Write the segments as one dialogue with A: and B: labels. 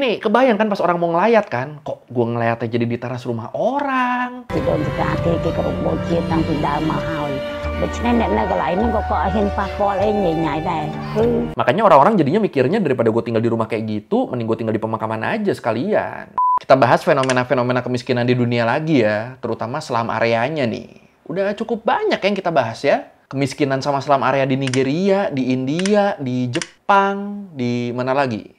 A: Nih, kebayang kan pas orang mau ngelayat kan? Kok gue ngelayatnya jadi di teras rumah orang? Makanya orang-orang jadinya mikirnya daripada gue tinggal di rumah kayak gitu, mending gue tinggal di pemakaman aja sekalian. Kita bahas fenomena-fenomena kemiskinan di dunia lagi ya, terutama slum areanya nih. Udah cukup banyak yang kita bahas ya. Kemiskinan sama slum area di Nigeria, di India, di Jepang, di mana lagi?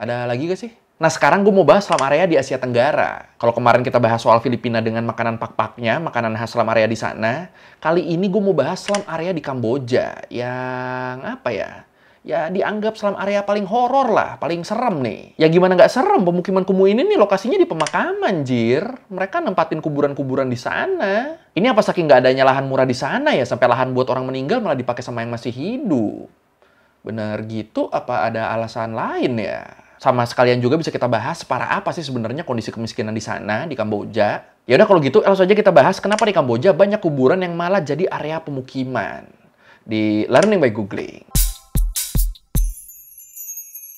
A: Ada lagi gak sih? Nah, sekarang gue mau bahas slum area di Asia Tenggara. Kalau kemarin kita bahas soal Filipina dengan makanan pak-paknya, makanan khas slum area di sana, kali ini gue mau bahas slum area di Kamboja. Yang apa ya? Ya dianggap slum area paling horor lah, paling serem nih. Ya gimana nggak serem, pemukiman kumuh ini nih lokasinya di pemakaman, jir. Mereka nempatin kuburan-kuburan di sana. Ini apa saking nggak adanya lahan murah di sana ya, sampai lahan buat orang meninggal malah dipakai sama yang masih hidup. Bener gitu, apa ada alasan lain ya? Sama sekalian juga bisa kita bahas separah apa sih sebenarnya kondisi kemiskinan di sana, di Kamboja. Ya udah kalau gitu, langsung aja kita bahas kenapa di Kamboja banyak kuburan yang malah jadi area pemukiman. Di Learning by Googling.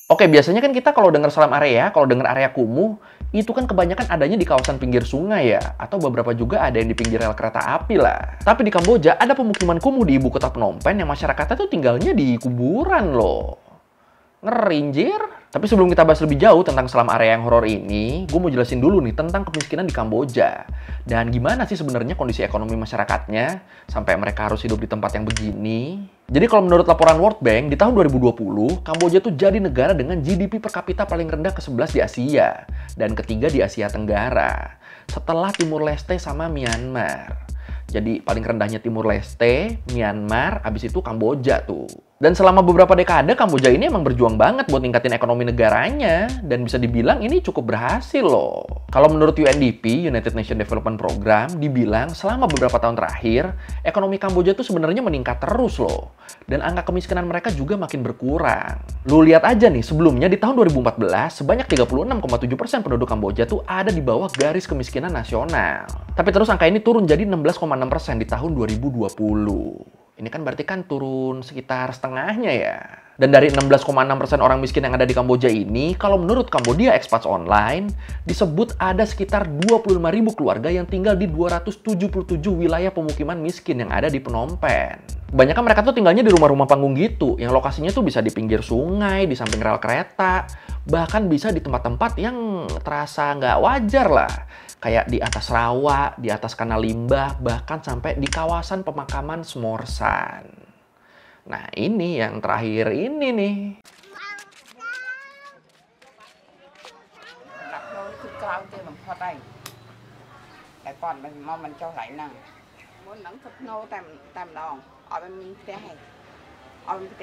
A: Oke, biasanya kan kita kalau dengar slum area, kalau dengar area kumuh, itu kan kebanyakan adanya di kawasan pinggir sungai ya, atau beberapa juga ada yang di pinggir rel kereta api lah. Tapi di Kamboja ada pemukiman kumuh di ibu kota Phnom Penh yang masyarakatnya tuh tinggalnya di kuburan loh. Ngerinjir. Tapi sebelum kita bahas lebih jauh tentang slum area yang horor ini, gue mau jelasin dulu nih tentang kemiskinan di Kamboja. Dan gimana sih sebenarnya kondisi ekonomi masyarakatnya sampai mereka harus hidup di tempat yang begini. Jadi kalau menurut laporan World Bank, di tahun 2020, Kamboja tuh jadi negara dengan GDP per kapita paling rendah ke-11 di Asia. Dan ketiga di Asia Tenggara. Setelah Timur Leste sama Myanmar. Jadi paling rendahnya Timur Leste, Myanmar, abis itu Kamboja tuh. Dan selama beberapa dekade, Kamboja ini emang berjuang banget buat ningkatin ekonomi negaranya. Dan bisa dibilang ini cukup berhasil loh. Kalau menurut UNDP, United Nations Development Program, dibilang selama beberapa tahun terakhir, ekonomi Kamboja tuh sebenarnya meningkat terus loh. Dan angka kemiskinan mereka juga makin berkurang. Lu lihat aja nih, sebelumnya di tahun 2014, sebanyak 36,7% penduduk Kamboja tuh ada di bawah garis kemiskinan nasional. Tapi terus angka ini turun jadi 16,6% di tahun 2020. Ini kan berarti kan turun sekitar setengahnya ya. Dan dari 16,6% orang miskin yang ada di Kamboja ini, kalau menurut Cambodia Expats Online, disebut ada sekitar 25.000 keluarga yang tinggal di 277 wilayah pemukiman miskin yang ada di Phnom Penh. Kebanyakan mereka tuh tinggalnya di rumah-rumah panggung gitu, yang lokasinya tuh bisa di pinggir sungai, di samping rel kereta, bahkan bisa di tempat-tempat yang terasa nggak wajar lah. Kayak di atas rawa, di atas kanal limbah, bahkan sampai di kawasan pemakaman Smorsan. Nah, ini yang terakhir ini nih.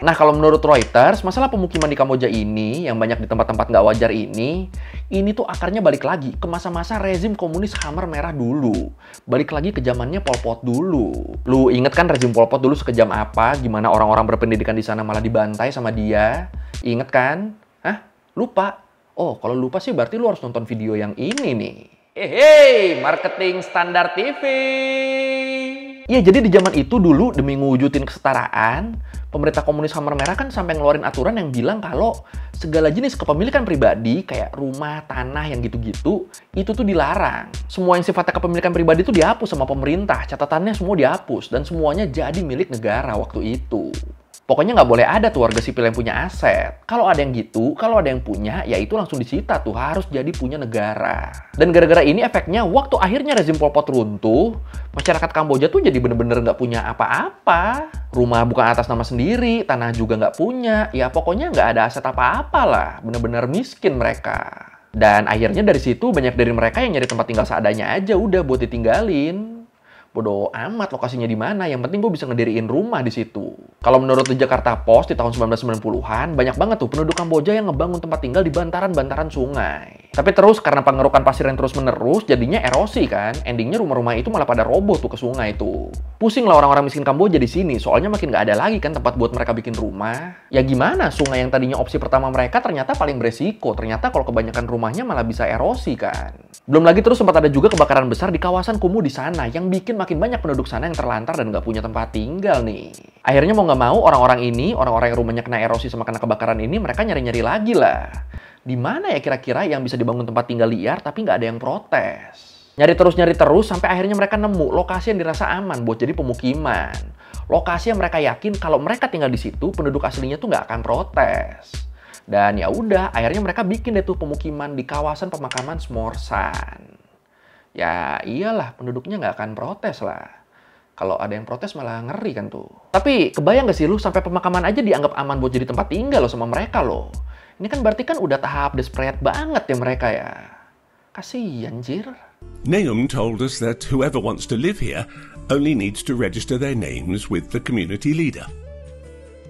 A: Nah, kalau menurut Reuters, masalah pemukiman di Kamboja ini, yang banyak di tempat-tempat nggak wajar ini tuh akarnya balik lagi ke masa-masa rezim komunis Khmer Merah dulu. Balik lagi ke zamannya Pol Pot dulu. Lu inget kan rezim Pol Pot dulu sekejam apa? Gimana orang-orang berpendidikan di sana malah dibantai sama dia? Inget kan? Hah? Lupa? Oh, kalau lupa sih berarti lu harus nonton video yang ini nih. Hey, Marketing Standar TV! Iya, jadi di zaman itu dulu demi ngewujudin kesetaraan, pemerintah komunis Khmer Merah kan sampai ngeluarin aturan yang bilang kalau segala jenis kepemilikan pribadi kayak rumah, tanah yang gitu-gitu, itu tuh dilarang. Semua yang sifatnya kepemilikan pribadi itu dihapus sama pemerintah, catatannya semua dihapus, dan semuanya jadi milik negara waktu itu. Pokoknya nggak boleh ada tuh warga sipil yang punya aset. Kalau ada yang gitu, kalau ada yang punya, ya itu langsung disita tuh, harus jadi punya negara. Dan gara-gara ini efeknya, waktu akhirnya rezim Pol Pot runtuh, masyarakat Kamboja tuh jadi bener-bener nggak punya apa-apa. Rumah bukan atas nama sendiri, tanah juga nggak punya, ya pokoknya nggak ada aset apa-apa lah. Bener-bener miskin mereka. Dan akhirnya dari situ banyak dari mereka yang nyari tempat tinggal seadanya aja udah buat ditinggalin. Bodoh amat lokasinya di mana, yang penting gue bisa ngediriin rumah di situ. Kalau menurut The Jakarta Post di tahun 1990-an, banyak banget tuh penduduk Kamboja yang ngebangun tempat tinggal di bantaran-bantaran sungai. Tapi terus karena pengerukan pasir yang terus-menerus, jadinya erosi kan. Endingnya rumah-rumah itu malah pada roboh tuh ke sungai tuh. Pusing lah orang-orang miskin Kamboja di sini, soalnya makin nggak ada lagi kan tempat buat mereka bikin rumah. Ya gimana, sungai yang tadinya opsi pertama mereka ternyata paling beresiko. Ternyata kalau kebanyakan rumahnya malah bisa erosi kan. Belum lagi terus sempat ada juga kebakaran besar di kawasan kumuh di sana yang bikin makin banyak penduduk sana yang terlantar dan nggak punya tempat tinggal nih. Akhirnya mau nggak mau orang-orang yang rumahnya kena erosi sama kena kebakaran ini mereka nyari-nyari lagi lah. Di mana ya kira-kira yang bisa dibangun tempat tinggal liar tapi nggak ada yang protes? Nyari terus sampai akhirnya mereka nemu lokasi yang dirasa aman buat jadi pemukiman. Lokasi yang mereka yakin kalau mereka tinggal di situ penduduk aslinya tuh nggak akan protes. Dan ya udah, akhirnya mereka bikin deh tuh pemukiman di kawasan pemakaman Smorsan. Ya iyalah, penduduknya nggak akan protes lah. Kalau ada yang protes malah ngeri kan tuh. Tapi kebayang gak sih lu sampai pemakaman aja dianggap aman buat jadi tempat tinggal lo sama mereka loh. Ini kan berarti kan udah tahap desperate banget ya mereka ya. Kasian jir.
B: Nahum told us that whoever wants to live here only needs to register their names with the community leader.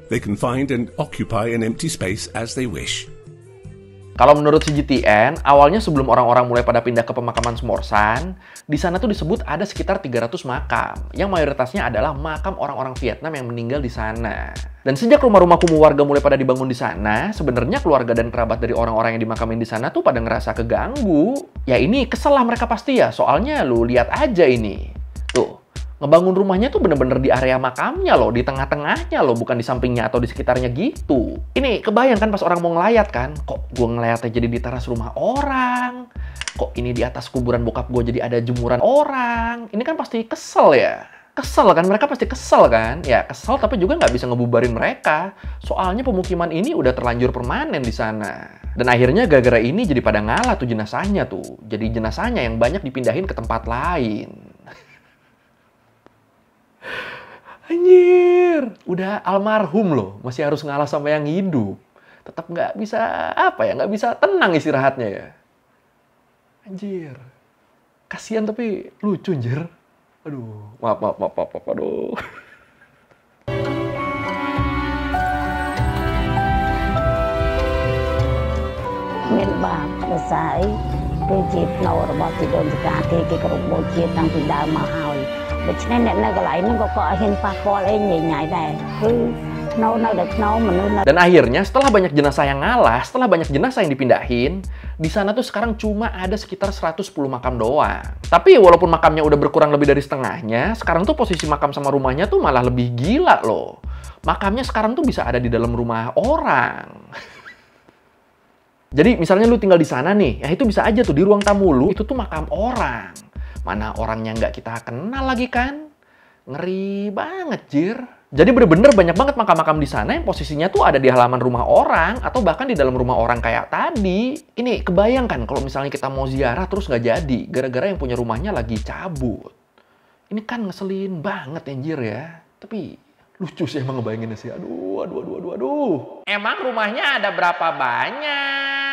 B: They can find and occupy an empty space as they wish.
A: Kalau menurut CGTN, awalnya sebelum orang-orang mulai pada pindah ke pemakaman Smorsan, di sana tuh disebut ada sekitar 300 makam, yang mayoritasnya adalah makam orang-orang Vietnam yang meninggal di sana. Dan sejak rumah-rumah kumuh warga mulai pada dibangun di sana, sebenarnya keluarga dan kerabat dari orang-orang yang dimakamin di sana tuh pada ngerasa keganggu. Ya ini kesel lah mereka pasti ya, soalnya lu lihat aja ini. Tuh, ngebangun rumahnya tuh bener-bener di area makamnya loh, di tengah-tengahnya loh, bukan di sampingnya atau di sekitarnya gitu. Ini kebayang kan pas orang mau ngelayat kan, kok gue ngelayatnya jadi di teras rumah orang, kok ini di atas kuburan bokap gue jadi ada jemuran orang. Ini kan pasti kesel ya. Kesel kan, mereka pasti kesel kan? Ya kesel tapi juga nggak bisa ngebubarin mereka. Soalnya pemukiman ini udah terlanjur permanen di sana. Dan akhirnya gara-gara ini jadi pada ngalah tuh jenazahnya tuh. Jadi jenazahnya yang banyak dipindahin ke tempat lain. Anjir, udah almarhum loh, masih harus ngalah sama yang hidup. Tetap nggak bisa, nggak bisa tenang istirahatnya ya. Anjir, kasihan tapi lucu anjir. Aduh, maaf, aduh.
C: Miền Bắc là sai cái dịp nào rồi bọn chị đồn cả thì cái cột bộ chia tăng từ đào mà hỏi bởi cho nên là cái lại nó có hình phạt qua lên nhảy này cứ nấu được nấu mà nấu.
A: Dan akhirnya setelah banyak jenazah yang ngalah, setelah banyak jenazah yang dipindahin, di sana tuh sekarang cuma ada sekitar 110 makam doang. Tapi walaupun makamnya udah berkurang lebih dari setengahnya, sekarang tuh posisi makam sama rumahnya tuh malah lebih gila loh. Makamnya sekarang tuh bisa ada di dalam rumah orang. Jadi misalnya lu tinggal di sana nih, ya itu bisa aja tuh di ruang tamu lu, itu tuh makam orang. Mana orangnya nggak kita kenal lagi kan? Ngeri banget, jir. Jadi bener-bener banyak banget makam-makam di sana yang posisinya tuh ada di halaman rumah orang atau bahkan di dalam rumah orang kayak tadi. Ini kebayangkan kalau misalnya kita mau ziarah terus nggak jadi gara-gara yang punya rumahnya lagi cabut. Ini kan ngeselin banget anjir ya. Tapi lucu sih emang ngebayanginnya sih. Aduh. Emang rumahnya ada berapa banyak?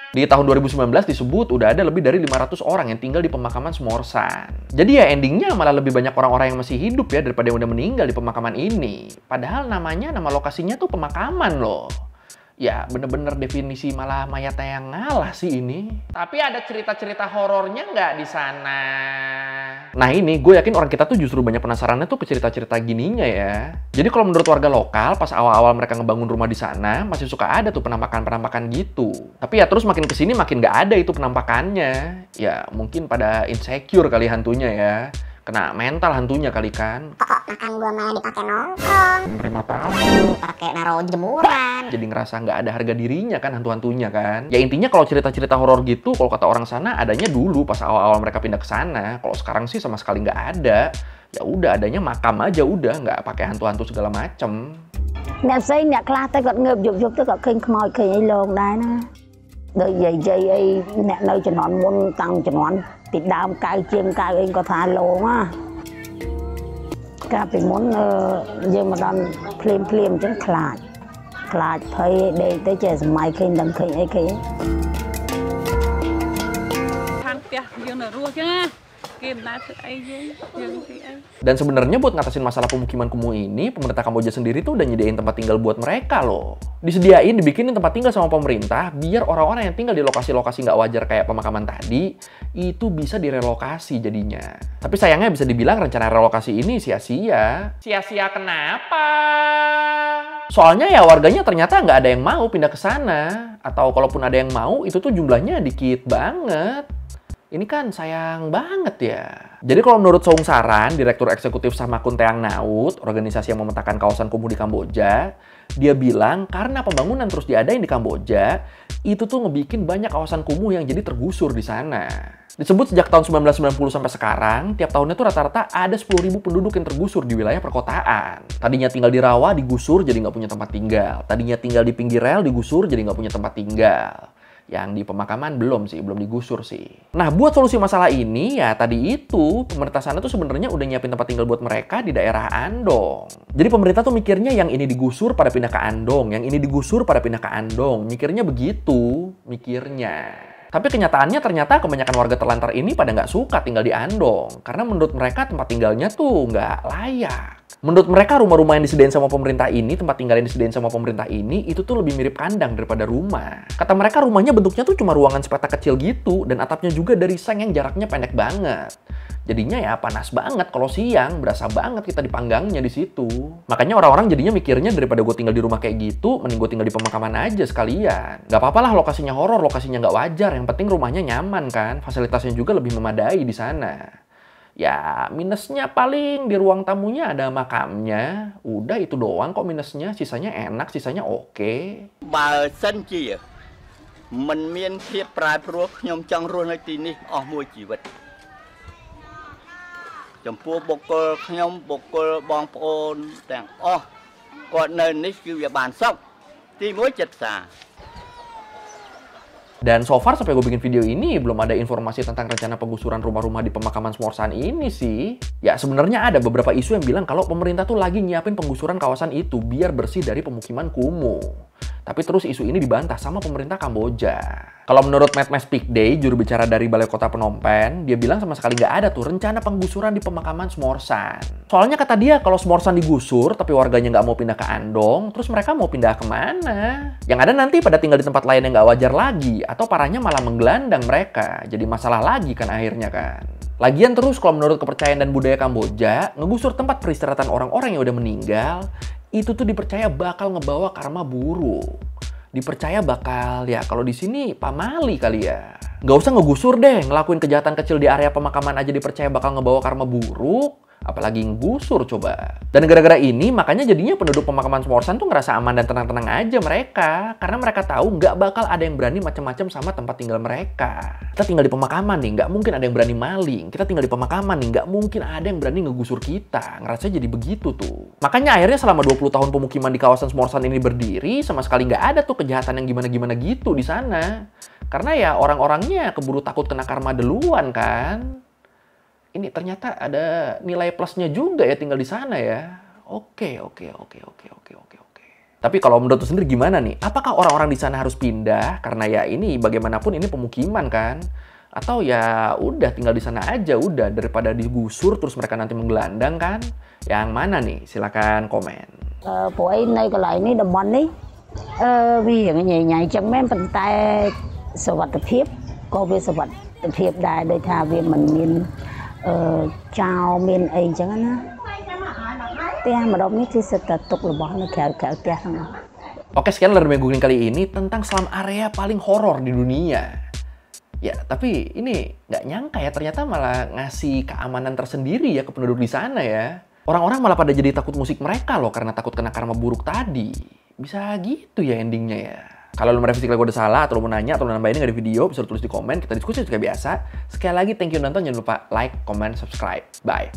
A: Di tahun 2019 disebut udah ada lebih dari 500 orang yang tinggal di pemakaman Smorsan. Jadi ya endingnya malah lebih banyak orang-orang yang masih hidup ya daripada yang udah meninggal di pemakaman ini. Padahal nama lokasinya tuh pemakaman loh. Ya bener-bener definisi malah mayatnya yang ngalah sih ini. Tapi ada cerita-cerita horornya nggak di sana? Nah ini gue yakin orang kita tuh justru banyak penasarannya tuh ke cerita-cerita gininya ya. Jadi kalau menurut warga lokal pas awal-awal mereka ngebangun rumah di sana masih suka ada tuh penampakan-penampakan gitu. Tapi ya terus makin kesini makin nggak ada itu penampakannya. Ya mungkin pada insecure kali hantunya ya. Kena mental hantunya kali kan.
D: Kok makan gua malah dipakai nongkrong,
A: Terima tamu.
D: pakai naruh jemuran.
A: Jadi ngerasa nggak ada harga dirinya kan hantu-hantunya kan. Ya intinya kalau cerita-cerita horor gitu, kalau kata orang sana adanya dulu pas awal-awal mereka pindah ke sana. Kalau sekarang sih sama sekali nggak ada. Ya udah adanya makam aja udah, nggak pakai hantu-hantu segala macem.
C: Nè xây nè kla tới còn ngợp dục tới còn khinh khmoi khinh ấy lông đá nó. Đời dây ấy nè nơi cho nón muốn tăng cho nónติดดามกายเชียงกายเองก็ทานโลงอ่ะก็ไปม้วนยังมาดันเพลียมจนขลาดเพยเด็กได้เจอสมัยเคยดังเคยไอ้เคย
E: ทางเปียยังน่ะรัวจังอ่ะเกมน่าสึกไอ้ยังสิไอ้
A: Dan sebenarnya buat ngatasin masalah pemukiman kumuh ini, pemerintah Kamboja sendiri tuh udah nyediain tempat tinggal buat mereka loh. Disediain, dibikinin tempat tinggal sama pemerintah, biar orang-orang yang tinggal di lokasi-lokasi nggak wajar kayak pemakaman tadi, itu bisa direlokasi jadinya. Tapi sayangnya bisa dibilang rencana relokasi ini sia-sia. Sia-sia kenapa? Soalnya ya warganya ternyata nggak ada yang mau pindah ke sana. Atau kalaupun ada yang mau, itu tuh jumlahnya dikit banget. Ini kan sayang banget ya. Jadi kalau menurut Soung Saran, Direktur Eksekutif Samakun Teang Naut, organisasi yang memetakan kawasan kumuh di Kamboja, Dia bilang karena pembangunan terus diadain di Kamboja, itu tuh ngebikin banyak kawasan kumuh yang jadi tergusur di sana. Disebut sejak tahun 1990 sampai sekarang, tiap tahunnya tuh rata-rata ada 10.000 penduduk yang tergusur di wilayah perkotaan. Tadinya tinggal di rawa, digusur jadi nggak punya tempat tinggal. Tadinya tinggal di pinggir rel, digusur jadi nggak punya tempat tinggal. Yang di pemakaman belum digusur sih. Nah, buat solusi masalah ini ya tadi itu, pemerintah sana tuh sebenarnya udah nyiapin tempat tinggal buat mereka di daerah Andong. Jadi pemerintah tuh mikirnya yang ini digusur pada pindah ke Andong, yang ini digusur pada pindah ke Andong. Mikirnya begitu, mikirnya. Tapi kenyataannya ternyata kebanyakan warga terlantar ini pada nggak suka tinggal di Andong. Karena menurut mereka tempat tinggalnya tuh nggak layak. Menurut mereka rumah-rumah yang disediain sama pemerintah ini, tempat tinggal yang disediain sama pemerintah ini, itu tuh lebih mirip kandang daripada rumah. Kata mereka rumahnya bentuknya tuh cuma ruangan sepetak kecil gitu, dan atapnya juga dari seng yang jaraknya pendek banget. Jadinya ya panas banget kalau siang, berasa banget kita dipanggangnya di situ. Makanya orang-orang jadinya mikirnya daripada gue tinggal di rumah kayak gitu, mending gue tinggal di pemakaman aja sekalian. Gak apa-apa lah lokasinya horor, lokasinya nggak wajar, yang penting rumahnya nyaman kan, fasilitasnya juga lebih memadai di sana. Ya, minusnya paling di ruang tamunya ada makamnya. Udah itu doang kok minusnya, sisanya enak, sisanya oke.
F: បើសិនជាមិនមានភាពប្រែប្រួលខ្ញុំចង់រស់នៅទីនេះអស់មួយជីវិតចំពោះបុគ្គលខ្ញុំបុគ្គលបងប្អូនទាំងអស់គាត់នៅនេះគឺវាបានសុខទីមួយចិត្តសា
A: Dan so far sampai gue bikin video ini belum ada informasi tentang rencana penggusuran rumah-rumah di pemakaman Smorsan ini sih. Ya sebenarnya ada beberapa isu yang bilang kalau pemerintah tuh lagi nyiapin penggusuran kawasan itu biar bersih dari pemukiman kumuh. Tapi terus isu ini dibantah sama pemerintah Kamboja. Kalau menurut Medmes Pikday, juru bicara dari Balai Kota Phnom Penh, dia bilang sama sekali nggak ada tuh rencana penggusuran di pemakaman Smorsan. Soalnya kata dia kalau Smorsan digusur tapi warganya nggak mau pindah ke Andong, terus mereka mau pindah kemana? Yang ada nanti pada tinggal di tempat lain yang nggak wajar lagi, atau parahnya malah menggelandang mereka. Jadi masalah lagi kan akhirnya kan. Lagian terus kalau menurut kepercayaan dan budaya Kamboja, ngegusur tempat peristirahatan orang-orang yang udah meninggal, itu tuh dipercaya bakal ngebawa karma buruk. Dipercaya bakal, ya kalau di sini pamali kali ya. Nggak usah ngegusur deh, ngelakuin kejahatan kecil di area pemakaman aja dipercaya bakal ngebawa karma buruk. Apalagi ngegusur coba. Dan gara-gara ini makanya jadinya penduduk pemakaman Smorsan tuh ngerasa aman dan tenang-tenang aja mereka. Karena mereka tahu nggak bakal ada yang berani macam-macam sama tempat tinggal mereka. Kita tinggal di pemakaman nih, nggak mungkin ada yang berani maling. Kita tinggal di pemakaman nih, nggak mungkin ada yang berani ngegusur kita. Ngerasa jadi begitu tuh. Makanya akhirnya selama 20 tahun pemukiman di kawasan Smorsan ini berdiri, sama sekali nggak ada tuh kejahatan yang gimana-gimana gitu di sana. Karena ya orang-orangnya keburu takut kena karma duluan kan. Ini ternyata ada nilai plusnya juga ya tinggal di sana ya. Oke. Tapi kalau menurut lu sendiri gimana nih? Apakah orang-orang di sana harus pindah? Karena ya ini bagaimanapun ini pemukiman kan? Atau ya udah tinggal di sana aja udah daripada digusur terus mereka nanti menggelandang kan? Yang mana nih? Silakan komen.
C: ពួកឯងនៅកន្លែងនេះតំបន់នេះវាញ៉ៃចឹងមែនប៉ុន្តែសុវត្ថិភាពក៏វាសុវត្ថិភាពដែរដោយថាវាមិនមានចោលមានអីចឹងណាផ្ទះម្ដុំនេះគឺសិតតែទុករបស់នៅក្រៅផ្ទះហ្នឹង
A: Oke, sekian lereng googling kali ini tentang slum area paling horor di dunia. Ya, tapi ini nggak nyangka ya ternyata malah ngasih keamanan tersendiri ya ke penduduk di sana ya. Orang-orang malah pada jadi takut musik mereka loh karena takut kena karma buruk tadi. Bisa gitu ya endingnya ya. Kalau lu merevisi kalau gue udah salah, atau lu mau nanya, atau lu nambahin nggak di video, bisa tulis di komen, kita diskusi juga biasa. Sekali lagi, thank you nonton, jangan lupa like, comment, subscribe. Bye!